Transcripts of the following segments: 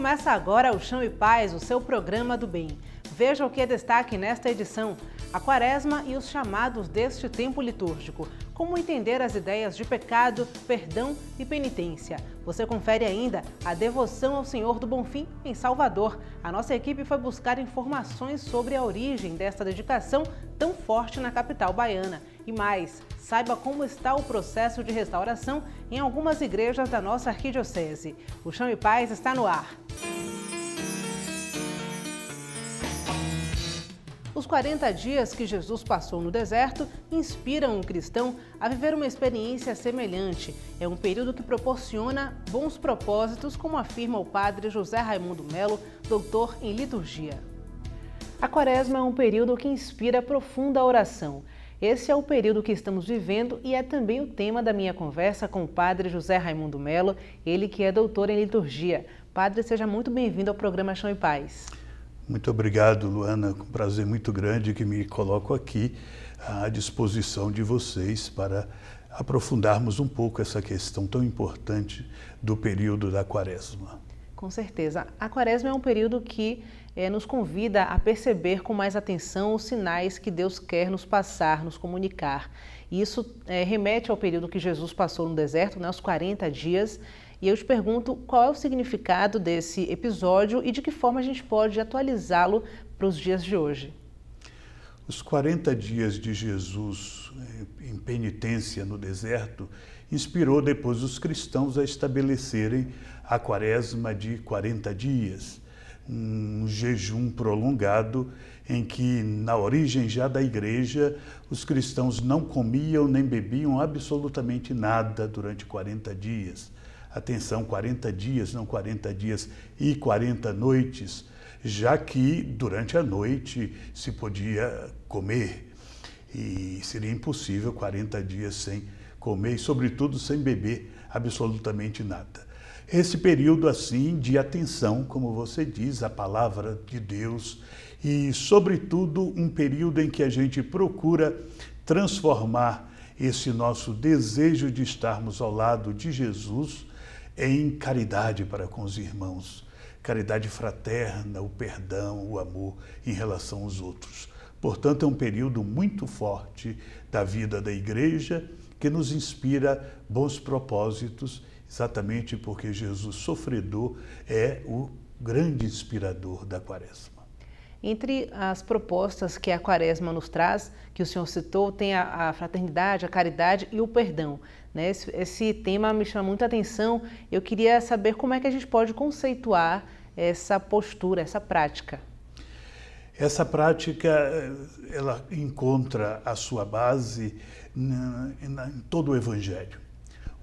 Começa agora o Chão e Paz, o seu programa do bem. Veja o que é destaque nesta edição: a Quaresma e os chamados deste tempo litúrgico. Como entender as ideias de pecado, perdão e penitência. Você confere ainda a devoção ao Senhor do Bonfim em Salvador. A nossa equipe foi buscar informações sobre a origem desta dedicação tão forte na capital baiana. E mais, saiba como está o processo de restauração em algumas igrejas da nossa arquidiocese. O Chão e Paz está no ar. Os 40 dias que Jesus passou no deserto inspiram o cristão a viver uma experiência semelhante. É um período que proporciona bons propósitos, como afirma o padre José Raimundo Melo, doutor em liturgia. A Quaresma é um período que inspira profunda oração. Esse é o período que estamos vivendo e é também o tema da minha conversa com o padre José Raimundo Melo, ele que é doutor em liturgia. Padre, seja muito bem-vindo ao programa Chão e Paz. Muito obrigado, Luana. Com um prazer muito grande que me coloco aqui à disposição de vocês para aprofundarmos um pouco essa questão tão importante do período da Quaresma. Com certeza. A Quaresma é um período que nos convida a perceber com mais atenção os sinais que Deus quer nos passar, nos comunicar. E isso remete ao período que Jesus passou no deserto, os 40 dias. E eu te pergunto qual é o significado desse episódio e de que forma a gente pode atualizá-lo para os dias de hoje. Os 40 dias de Jesus em penitência no deserto inspirou depois os cristãos a estabelecerem a Quaresma de 40 dias, um jejum prolongado em que, na origem já da igreja, os cristãos não comiam nem bebiam absolutamente nada durante 40 dias. Atenção, 40 dias, não 40 dias e 40 noites, já que durante a noite se podia comer e seria impossível 40 dias sem comer e, sobretudo, sem beber absolutamente nada. Esse período, assim, de atenção, como você diz, à palavra de Deus e, sobretudo, um período em que a gente procura transformar esse nosso desejo de estarmos ao lado de Jesus em caridade para com os irmãos, caridade fraterna, o perdão, o amor em relação aos outros. Portanto, é um período muito forte da vida da igreja que nos inspira bons propósitos, exatamente porque Jesus sofredor é o grande inspirador da Quaresma. Entre as propostas que a Quaresma nos traz, que o senhor citou, tem a fraternidade, a caridade e o perdão. Esse tema me chama muita atenção. Eu queria saber como é que a gente pode conceituar essa postura, essa prática. Essa prática, ela encontra a sua base em todo o Evangelho.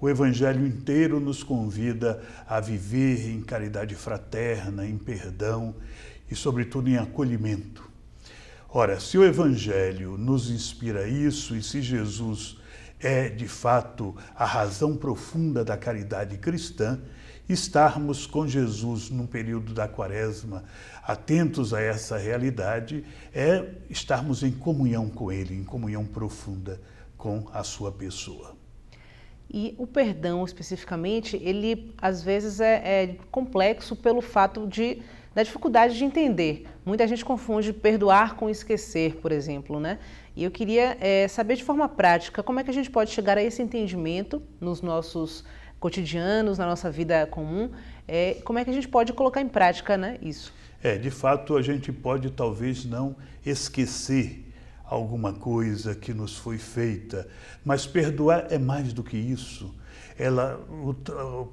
O Evangelho inteiro nos convida a viver em caridade fraterna, em perdão e, sobretudo, em acolhimento. Ora, se o Evangelho nos inspira isso e se Jesus é, de fato, a razão profunda da caridade cristã, estarmos com Jesus no período da Quaresma, atentos a essa realidade, é estarmos em comunhão com Ele, em comunhão profunda com a sua pessoa. E o perdão, especificamente, ele às vezes é complexo pelo fato da dificuldade de entender. Muita gente confunde perdoar com esquecer, por exemplo, E eu queria saber de forma prática como é que a gente pode chegar a esse entendimento nos nossos cotidianos, na nossa vida comum, como é que a gente pode colocar em prática isso. De fato, a gente pode talvez não esquecer alguma coisa que nos foi feita, mas perdoar é mais do que isso.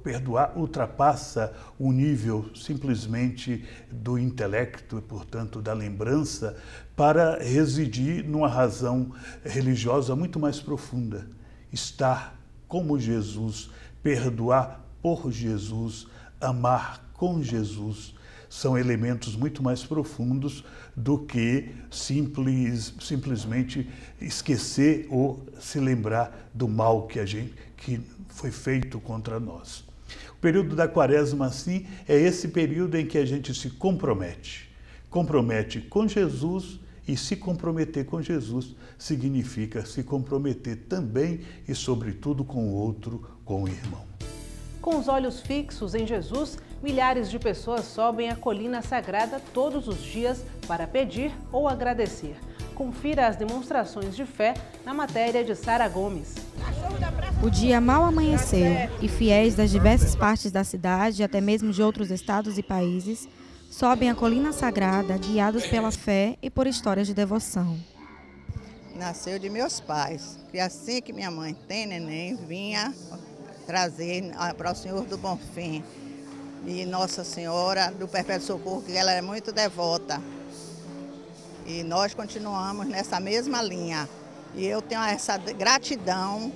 Perdoar ultrapassa o nível simplesmente do intelecto e, portanto, da lembrança, para residir numa razão religiosa muito mais profunda. Estar como Jesus, perdoar por Jesus, amar com Jesus, são elementos muito mais profundos do que simplesmente esquecer ou se lembrar do mal que foi feito contra nós. O período da Quaresma, assim, é esse período em que a gente se compromete com Jesus, e se comprometer com Jesus significa se comprometer também e, sobretudo, com o outro, com o irmão. Com os olhos fixos em Jesus, Milhares de pessoas sobem a Colina Sagrada todos os dias para pedir ou agradecer. Confira as demonstrações de fé na matéria de Sara Gomes. O dia mal amanheceu e fiéis das diversas partes da cidade, até mesmo de outros estados e países, sobem a Colina Sagrada guiados pela fé e por histórias de devoção. Nasceu de meus pais, que assim que minha mãe tem neném, vinha trazer para o Senhor do Bonfim e Nossa Senhora do Perpétuo Socorro, que ela é muito devota. E nós continuamos nessa mesma linha. E eu tenho essa gratidão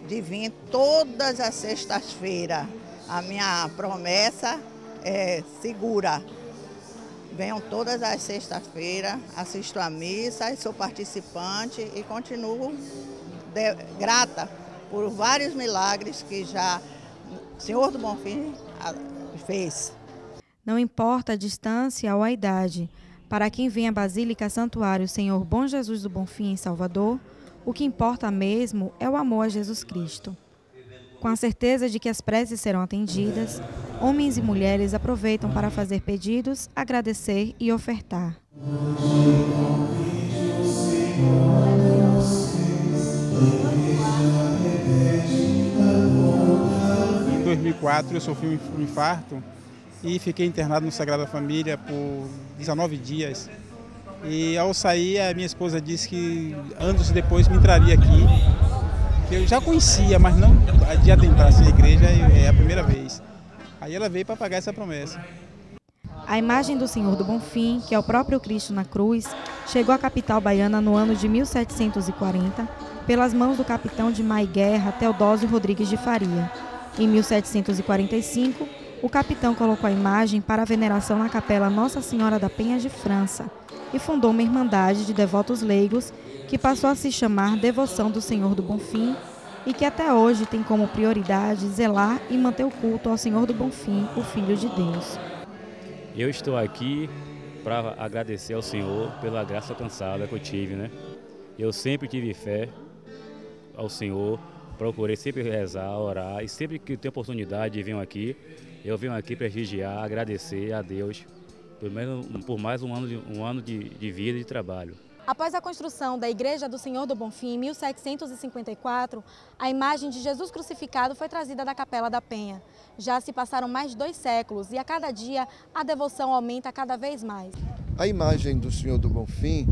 de vir todas as sextas-feiras. A minha promessa é segura. Venham todas as sextas-feiras, assisto a missa, sou participante e continuo grata por vários milagres que já o Senhor do Bonfim fez. Não importa a distância ou a idade, para quem vem à Basílica Santuário Senhor Bom Jesus do Bonfim em Salvador, o que importa mesmo é o amor a Jesus Cristo. Com a certeza de que as preces serão atendidas, homens e mulheres aproveitam para fazer pedidos, agradecer e ofertar. Em 2004 eu sofri um infarto e fiquei internado no Sagrada Família por 19 dias. E ao sair, a minha esposa disse que anos depois me traria aqui. Eu já conhecia, mas não de adentrar assim, a igreja é a primeira vez. Aí ela veio para pagar essa promessa. A imagem do Senhor do Bonfim, que é o próprio Cristo na cruz, chegou à capital baiana no ano de 1740, pelas mãos do capitão de mar e guerra Teodósio Rodrigues de Faria. Em 1745, o capitão colocou a imagem para a veneração na capela Nossa Senhora da Penha de França e fundou uma irmandade de devotos leigos que passou a se chamar Devoção do Senhor do Bonfim e que até hoje tem como prioridade zelar e manter o culto ao Senhor do Bonfim, o Filho de Deus. Eu estou aqui para agradecer ao Senhor pela graça alcançada que eu tive, né? Eu sempre tive fé ao Senhor, procurei sempre rezar, orar, e sempre que tenho oportunidade venho aqui, eu venho aqui prestigiar, agradecer a Deus por mais um ano de vida e de trabalho. Após a construção da Igreja do Senhor do Bonfim, em 1754, a imagem de Jesus crucificado foi trazida da Capela da Penha. Já se passaram mais de 2 séculos e a cada dia a devoção aumenta cada vez mais. A imagem do Senhor do Bonfim,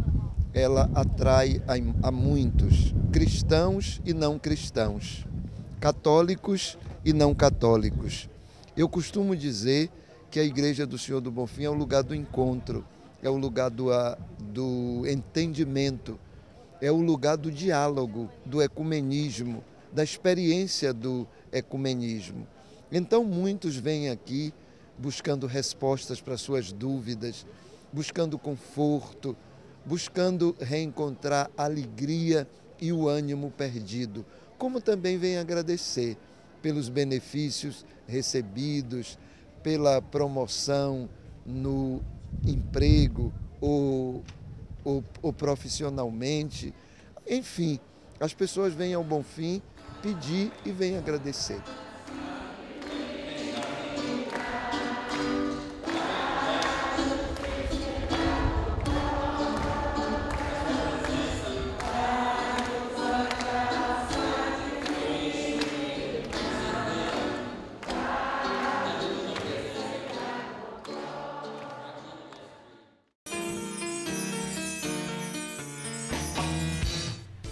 ela atrai a muitos, cristãos e não cristãos, católicos e não católicos. Eu costumo dizer que a Igreja do Senhor do Bonfim é o lugar do encontro, é o lugar do entendimento, é o lugar do diálogo, do ecumenismo, da experiência do ecumenismo. Então muitos vêm aqui buscando respostas para suas dúvidas, buscando conforto, buscando reencontrar a alegria e o ânimo perdido, como também vêm agradecer pelos benefícios recebidos, pela promoção no emprego ou profissionalmente. Enfim, as pessoas vêm ao Bonfim pedir e vêm agradecer.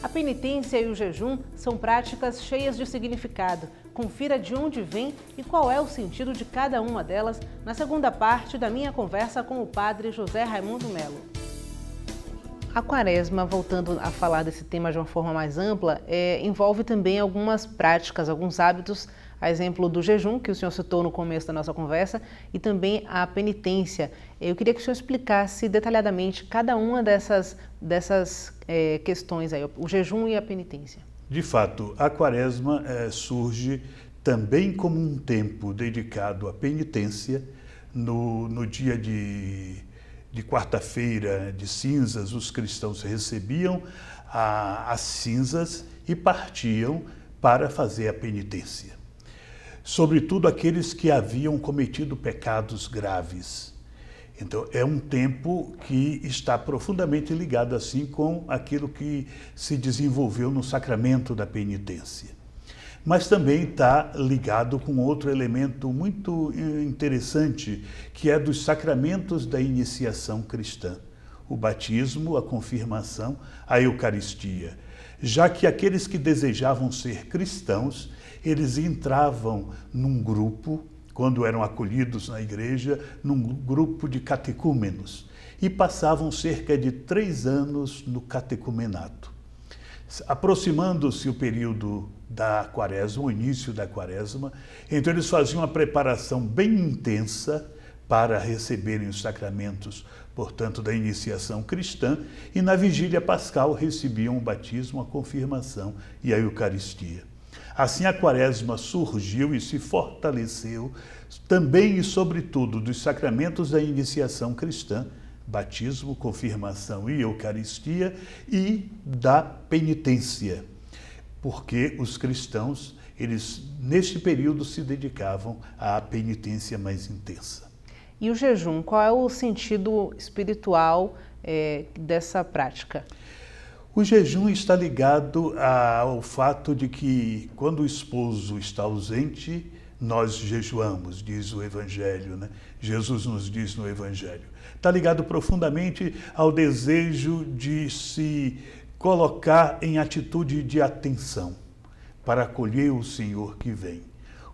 A penitência e o jejum são práticas cheias de significado. Confira de onde vem e qual é o sentido de cada uma delas na segunda parte da minha conversa com o padre José Raimundo Melo. A Quaresma, voltando a falar desse tema de uma forma mais ampla, envolve também algumas práticas, alguns hábitos, a exemplo do jejum, que o senhor citou no começo da nossa conversa, e também a penitência. Eu queria que o senhor explicasse detalhadamente cada uma dessas questões aí, o jejum e a penitência. De fato, a Quaresma surge também como um tempo dedicado à penitência. No dia de quarta-feira de cinzas, os cristãos recebiam as cinzas e partiam para fazer a penitência. sobretudo aqueles que haviam cometido pecados graves. Então, é um tempo que está profundamente ligado assim com aquilo que se desenvolveu no sacramento da penitência. Mas também está ligado com outro elemento muito interessante, que é dos sacramentos da iniciação cristã. O batismo, a confirmação, a Eucaristia. Já que aqueles que desejavam ser cristãos, eles entravam num grupo, quando eram acolhidos na igreja, num grupo de catecúmenos, e passavam cerca de 3 anos no catecumenato. Aproximando-se o período da quaresma, o início da quaresma, então eles faziam uma preparação bem intensa para receberem os sacramentos, portanto, da iniciação cristã, e na vigília pascal recebiam o batismo, a confirmação e a Eucaristia. Assim a quaresma surgiu e se fortaleceu também e sobretudo dos sacramentos da iniciação cristã, batismo, confirmação e Eucaristia, e da penitência, porque os cristãos, eles neste período se dedicavam à penitência mais intensa. E o jejum, qual é o sentido espiritual dessa prática? O jejum está ligado ao fato de que, quando o esposo está ausente, nós jejuamos, diz o Evangelho, né? Jesus nos diz no Evangelho. Está ligado profundamente ao desejo de se colocar em atitude de atenção para acolher o Senhor que vem.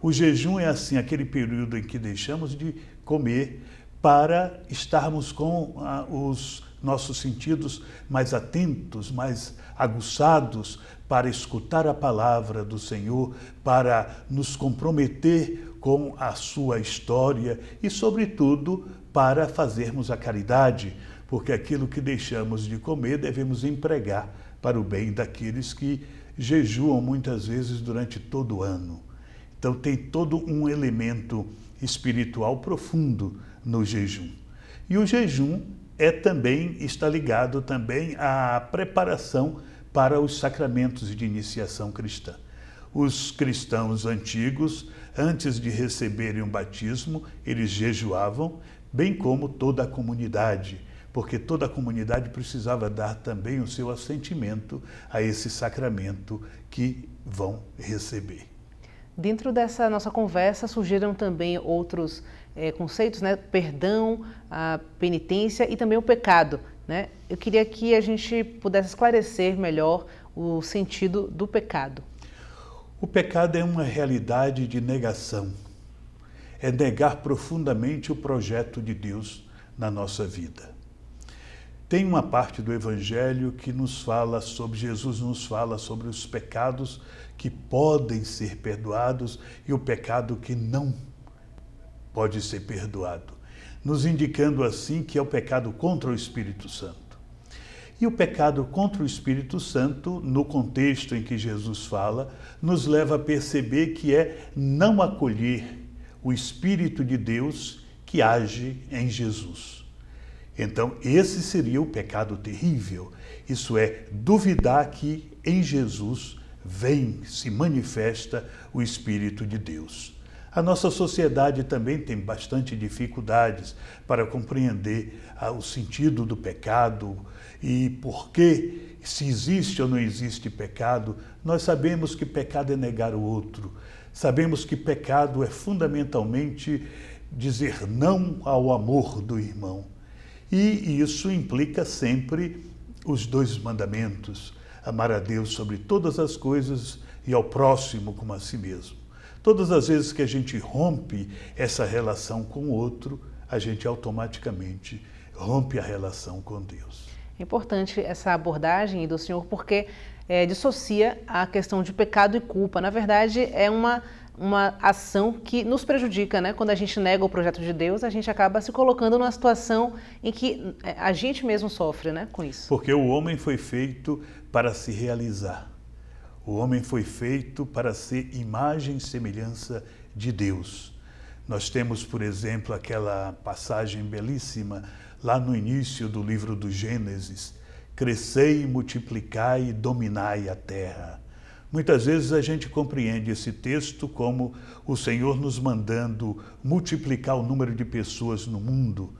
O jejum é assim, aquele período em que deixamos de comer para estarmos com os nossos sentidos mais atentos, mais aguçados para escutar a palavra do Senhor, para nos comprometer com a sua história e, sobretudo, para fazermos a caridade, porque aquilo que deixamos de comer devemos empregar para o bem daqueles que jejuam muitas vezes durante todo o ano. Então tem todo um elemento espiritual profundo no jejum. E o jejum está ligado também à preparação para os sacramentos de iniciação cristã. Os cristãos antigos, antes de receberem o batismo, eles jejuavam, bem como toda a comunidade, porque toda a comunidade precisava dar também o seu assentimento a esse sacramento que vão receber. Dentro dessa nossa conversa surgiram também outros conceitos, né? Perdão, a penitência e também o pecado, né? Eu queria que a gente pudesse esclarecer melhor o sentido do pecado. O pecado é uma realidade de negação. É negar profundamente o projeto de Deus na nossa vida. Tem uma parte do Evangelho que Jesus nos fala sobre os pecados que podem ser perdoados e o pecado que não pode ser perdoado, nos indicando assim que é o pecado contra o Espírito Santo. E o pecado contra o Espírito Santo, no contexto em que Jesus fala, nos leva a perceber que é não acolher o Espírito de Deus que age em Jesus. Então, esse seria o pecado terrível, isso é, duvidar que em Jesus se manifesta o Espírito de Deus. A nossa sociedade também tem bastante dificuldades para compreender o sentido do pecado e por que, se existe ou não existe pecado. Nós sabemos que pecado é negar o outro, sabemos que pecado é fundamentalmente dizer não ao amor do irmão. E isso implica sempre os 2 mandamentos, amar a Deus sobre todas as coisas e ao próximo como a si mesmo. Todas as vezes que a gente rompe essa relação com o outro, a gente automaticamente rompe a relação com Deus. É importante essa abordagem do Senhor porque dissocia a questão de pecado e culpa. Na verdade, é uma ação que nos prejudica, né? Quando a gente nega o projeto de Deus, a gente acaba se colocando numa situação em que a gente mesmo sofre, né, com isso. Porque o homem foi feito para se realizar. O homem foi feito para ser imagem e semelhança de Deus. Nós temos, por exemplo, aquela passagem belíssima lá no início do livro do Gênesis: crescei, multiplicai e dominai a terra. Muitas vezes a gente compreende esse texto como o Senhor nos mandando multiplicar o número de pessoas no mundo.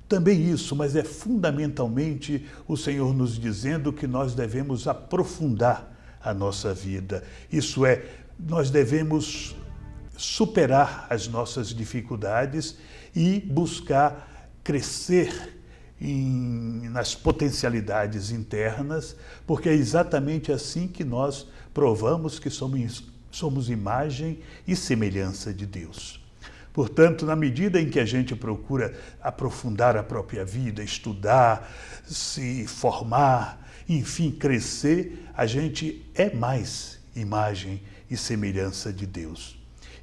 Também isso, mas é fundamentalmente o Senhor nos dizendo que nós devemos aprofundar a nossa vida. Isso é, nós devemos superar as nossas dificuldades e buscar crescer nas potencialidades internas, porque é exatamente assim que nós provamos que somos imagem e semelhança de Deus. Portanto, na medida em que a gente procura aprofundar a própria vida, estudar, se formar, enfim, crescer, a gente é mais imagem e semelhança de Deus.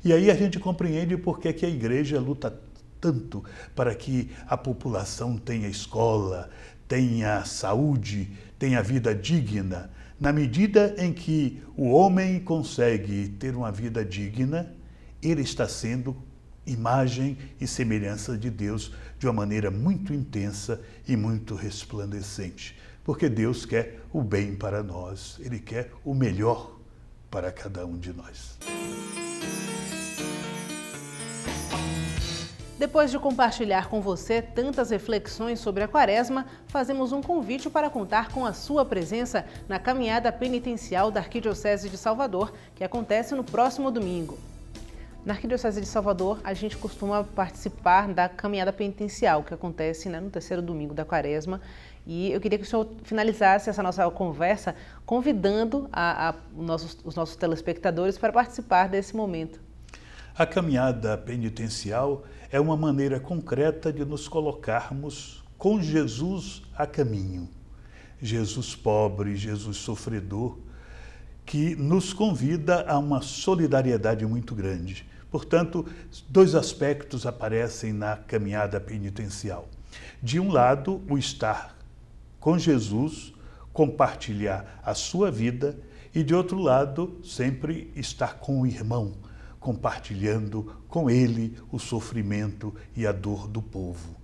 E aí a gente compreende por que a igreja luta tanto para que a população tenha escola, tenha saúde, tenha vida digna. Na medida em que o homem consegue ter uma vida digna, ele está sendo imagem e semelhança de Deus de uma maneira muito intensa e muito resplandecente. Porque Deus quer o bem para nós, Ele quer o melhor para cada um de nós. Depois de compartilhar com você tantas reflexões sobre a Quaresma, fazemos um convite para contar com a sua presença na caminhada penitencial da Arquidiocese de Salvador, que acontece no próximo domingo. Na Arquidiocese de Salvador, a gente costuma participar da caminhada penitencial, que acontece no terceiro domingo da Quaresma. E eu queria que o senhor finalizasse essa nossa conversa convidando os nossos telespectadores para participar desse momento. A caminhada penitencial é uma maneira concreta de nos colocarmos com Jesus a caminho. Jesus pobre, Jesus sofredor, que nos convida a uma solidariedade muito grande. Portanto, dois aspectos aparecem na caminhada penitencial. De um lado, o estar com Jesus, compartilhar a sua vida, e de outro lado, sempre estar com o irmão, compartilhando com ele o sofrimento e a dor do povo.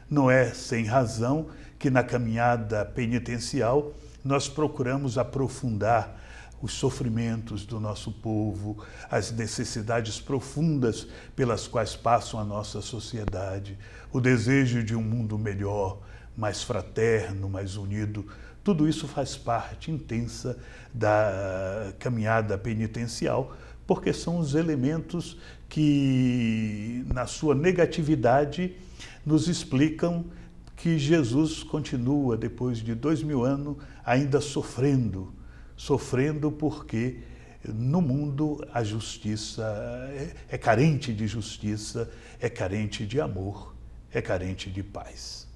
Não é sem razão que na caminhada penitencial nós procuramos aprofundar os sofrimentos do nosso povo, as necessidades profundas pelas quais passam a nossa sociedade, o desejo de um mundo melhor, mais fraterno, mais unido. Tudo isso faz parte intensa da caminhada penitencial, porque são os elementos que, na sua negatividade, nos explicam que Jesus continua, depois de 2000 anos, ainda sofrendo porque no mundo a justiça é carente de justiça, é carente de amor, é carente de paz.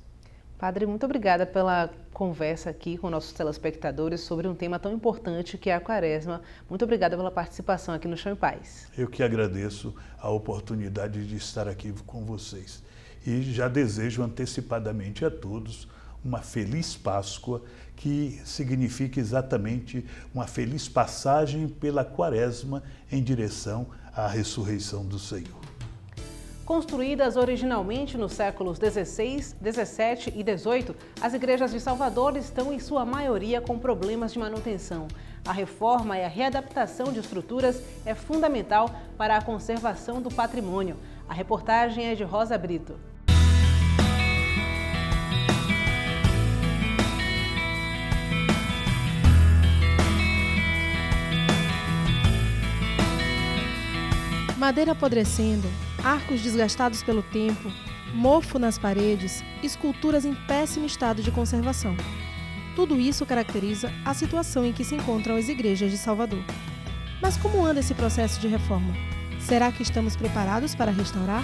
Padre, muito obrigada pela conversa aqui com nossos telespectadores sobre um tema tão importante que é a Quaresma. Muito obrigada pela participação aqui no Chão em Paz. Eu que agradeço a oportunidade de estar aqui com vocês. E já desejo antecipadamente a todos uma feliz Páscoa, que significa exatamente uma feliz passagem pela Quaresma em direção à ressurreição do Senhor. Construídas originalmente nos séculos XVI, XVII e XVIII, as igrejas de Salvador estão, em sua maioria, com problemas de manutenção. A reforma e a readaptação de estruturas é fundamental para a conservação do patrimônio. A reportagem é de Rosa Brito. Madeira apodrecendo, arcos desgastados pelo tempo, mofo nas paredes, esculturas em péssimo estado de conservação. Tudo isso caracteriza a situação em que se encontram as igrejas de Salvador. Mas como anda esse processo de reforma? Será que estamos preparados para restaurar?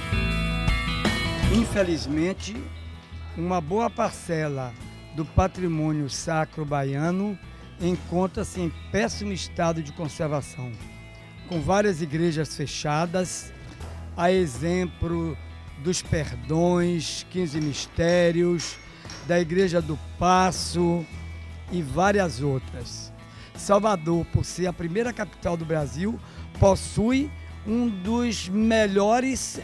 Infelizmente, uma boa parcela do patrimônio sacro baiano encontra-se em péssimo estado de conservação, com várias igrejas fechadas, a exemplo dos Perdões, 15 Mistérios, da Igreja do Paço e várias outras. Salvador, por ser a primeira capital do Brasil, possui um dos melhores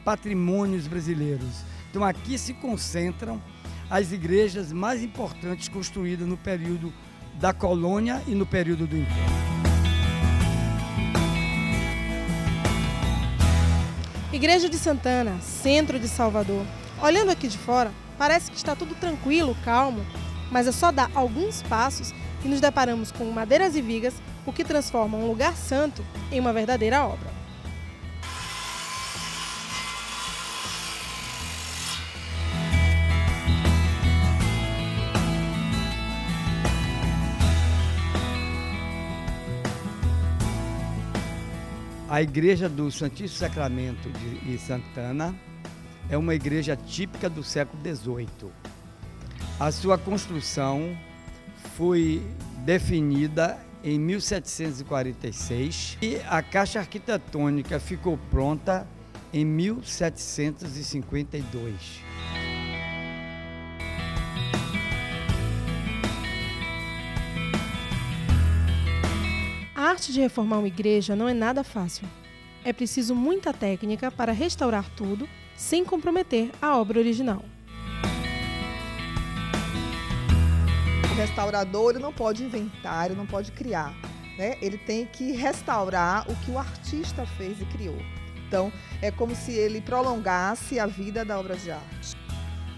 patrimônios brasileiros. Então aqui se concentram as igrejas mais importantes construídas no período da colônia e no período do Império. Igreja de Santana, centro de Salvador. Olhando aqui de fora, parece que está tudo tranquilo, calmo, mas é só dar alguns passos e nos deparamos com madeiras e vigas, o que transforma um lugar santo em uma verdadeira obra. A Igreja do Santíssimo Sacramento de Santana é uma igreja típica do século XVIII. A sua construção foi definida em 1746 e a caixa arquitetônica ficou pronta em 1752. A arte de reformar uma igreja não é nada fácil. É preciso muita técnica para restaurar tudo sem comprometer a obra original. O restaurador ele não pode inventar, ele não pode criar, né? Ele tem que restaurar o que o artista fez e criou. Então, é como se ele prolongasse a vida da obra de arte.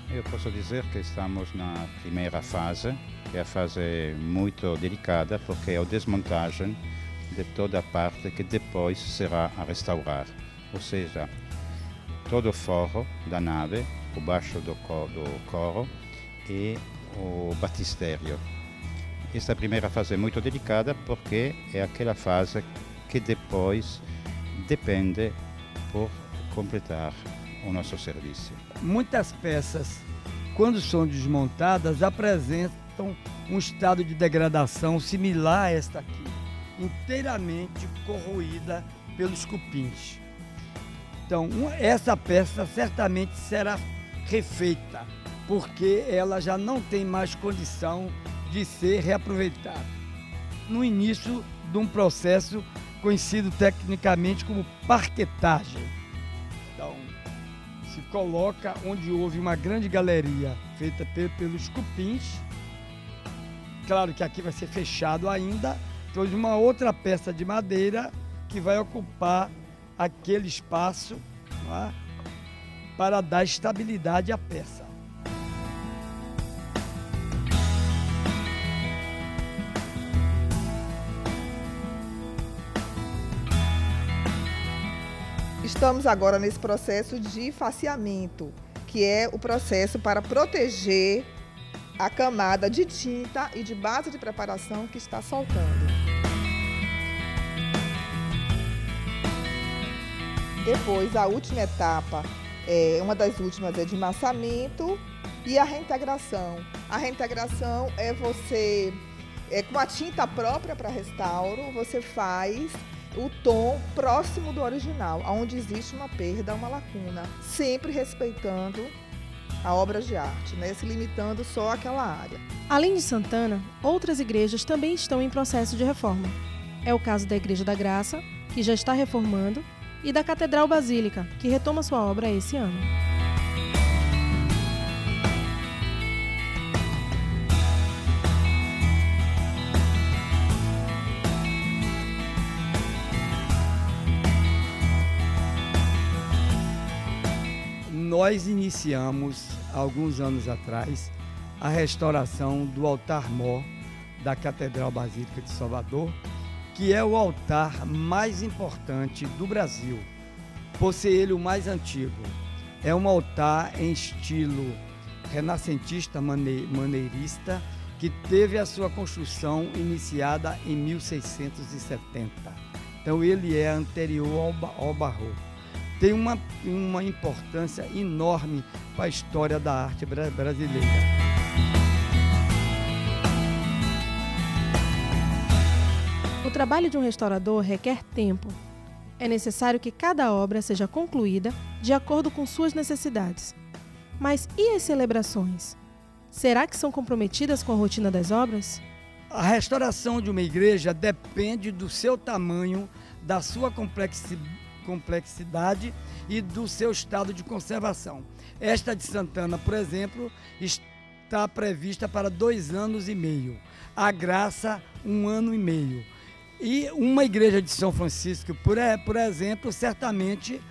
Eu posso dizer que estamos na primeira fase, que é a fase muito delicada, porque é a desmontagem de toda a parte que depois será a restaurar. Ou seja, todo o forro da nave, o baixo do coro e o batistério. Esta primeira fase é muito delicada porque é aquela fase que depois depende por completar o nosso serviço. Muitas peças, quando são desmontadas, apresentam um estado de degradação similar a esta aqui, inteiramente corroída pelos cupins. Então, essa peça certamente será refeita, porque ela já não tem mais condição de ser reaproveitada. No início de um processo conhecido tecnicamente como parquetagem. Então, se coloca onde houve uma grande galeria feita pelos cupins. Claro que aqui vai ser fechado ainda, então uma outra peça de madeira que vai ocupar aquele espaço, não é? Para dar estabilidade à peça. Estamos agora nesse processo de faceamento, que é o processo para proteger a camada de tinta e de base de preparação que está soltando. Depois, a última etapa, uma das últimas é de massamento e a reintegração. A reintegração é você, com a tinta própria para restauro, você faz o tom próximo do original, onde existe uma perda, uma lacuna, sempre respeitando a obra de arte, né? Se limitando só àquela área. Além de Santana, outras igrejas também estão em processo de reforma. É o caso da Igreja da Graça, que já está reformando, e da Catedral Basílica, que retoma sua obra esse ano. Nós iniciamos, alguns anos atrás, a restauração do altar-mor da Catedral Basílica de Salvador, que é o altar mais importante do Brasil, por ser ele o mais antigo. É um altar em estilo renascentista maneirista, que teve a sua construção iniciada em 1670. Então ele é anterior ao barroco. Tem uma importância enorme para a história da arte brasileira. O trabalho de um restaurador requer tempo. É necessário que cada obra seja concluída de acordo com suas necessidades. Mas e as celebrações? Será que são comprometidas com a rotina das obras? A restauração de uma igreja depende do seu tamanho, da sua complexidade e do seu estado de conservação. Esta de Santana, por exemplo, está prevista para 2 anos e meio. A graça, 1 ano e meio. E uma igreja de São Francisco, por exemplo, certamente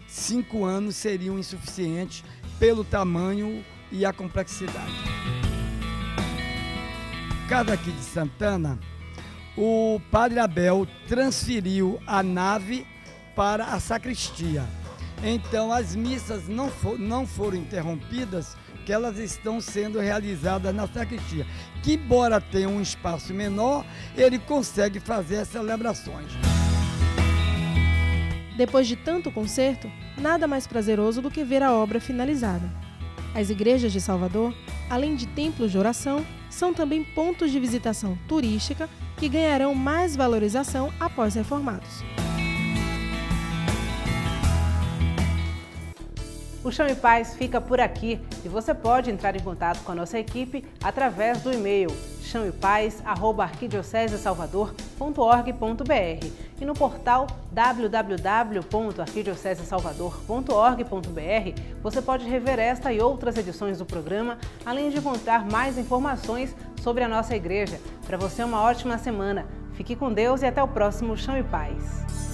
5 anos seriam insuficientes pelo tamanho e a complexidade. Casa aqui de Santana, o Padre Abel transferiu a nave para a sacristia. Então as missas não foram interrompidas, que elas estão sendo realizadas na sacristia, que embora tenha um espaço menor, ele consegue fazer as celebrações. Depois de tanto concerto, nada mais prazeroso do que ver a obra finalizada. As igrejas de Salvador, além de templos de oração, são também pontos de visitação turística que ganharão mais valorização após reformados. O Chão e Paz fica por aqui e você pode entrar em contato com a nossa equipe através do e-mail chãoepaz@arquidiocesesalvador.org.br e no portal www.arquidiocesesalvador.org.br você pode rever esta e outras edições do programa, além de encontrar mais informações sobre a nossa igreja. Para você, uma ótima semana. Fique com Deus e até o próximo Chão e Paz.